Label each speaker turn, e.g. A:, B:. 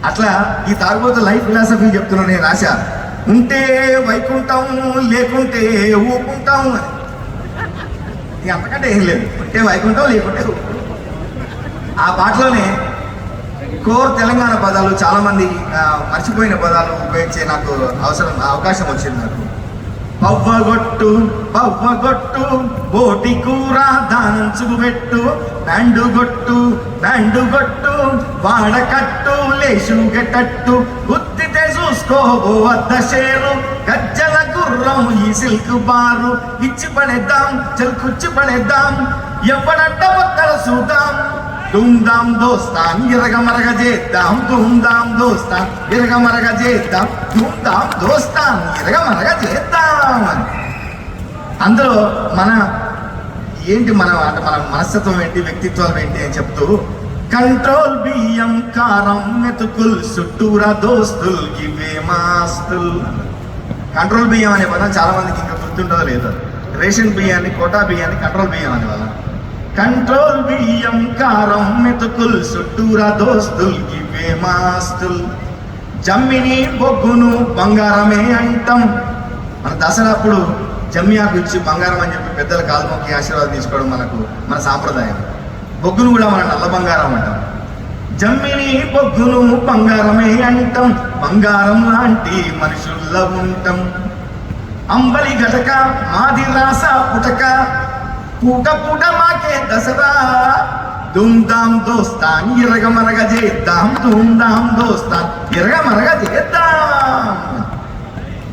A: అట్లా ఈ తాగుబోతు లైఫ్ ఫిలాసఫీ చెప్తున్నా నేను ఆశ. ఉంటే వైకుంఠం, లేకుంటే ఊపుకుంటాం అని. ఇక అంతకంటే ఏం లేదు. ఉంటే వైకుంఠం, లేకుంటే ఊపుకుంటాం. ఆ పాటలోనే కోర్ తెలంగాణ పదాలు చాలా మంది మర్చిపోయిన పదాలు ఉపయోగించే నాకు అవకాశం వచ్చింది. నాకు పవ్వగొట్టు పవ్వగొట్టు, బోటి కూర దానంచుకు పెట్టు, బ్యాండుగొట్టు బ్యాండుగొట్టు, వాడకట్టు లేచుగెట్టట్టు, గుద్దితే చూసుకోబో వద్ద షేరు, గజ్జల గుర్రం ఈ సిల్క్ బారు, ఇచ్చి పడేద్దాం చెల్కుచ్చి పడేద్దాం, ఎవడంట ఒక్కల చూద్దాం, ధూమ్ధామ్ దోస్తాం ఇరగమరగ చేద్దాం, ధూమ్ధామ్ దోస్తాం ఇరగమరగ చేద్దాం, ధూమ్ధామ్ దోస్తాం ఇరగమరగ చేద్దాం అని. అందులో మన ఏంటి, మన మనస్తత్వం ఏంటి, వ్యక్తిత్వం ఏంటి అని చెప్తూ, కంట్రోల్ బియ్యం కారం మెతుకుల్ చుట్టూరా దోస్తుల్ ఇవే మాస్తుల్. కంట్రోల్ బియ్యం అనే పదం చాలా మందికి ఇంకా గుర్తుండదో లేదో. రేషన్ బియ్యాన్ని, కోటా బియ్యాన్ని కంట్రోల్ బియ్యం అనే వాళ్ళం. కంట్రోల్ బియ్యం కారం మెతుకుల్ చుట్టూరా దోస్తుల్ ఇవే మాస్తుల్. జమ్మిని బొగ్గును బంగారమే అంటాం. మన దసరా అప్పుడు జమ్మియాకు ఇచ్చి బంగారం అని చెప్పి పెద్దల కాలు మొక్కి ఆశీర్వాదం తీసుకోవడం మన సాంప్రదాయం. బొగ్గును కూడా మన నల్ల బంగారం అంటాం. జమ్మిని బొగ్గును బంగారమే అంటాం, బంగారం లాంటి మనుషుల్లో ఉంటాం. అంబలి గటక మాది రాస పుటక, పూట పూట మాకే దసరా, ధూమ్ధామ్ దోస్తాన్ ఇరగమరగ చేద్దాం, ధూమ్ధామ్ దోస్తాన్ ఇరగమరగ చేద్దాం.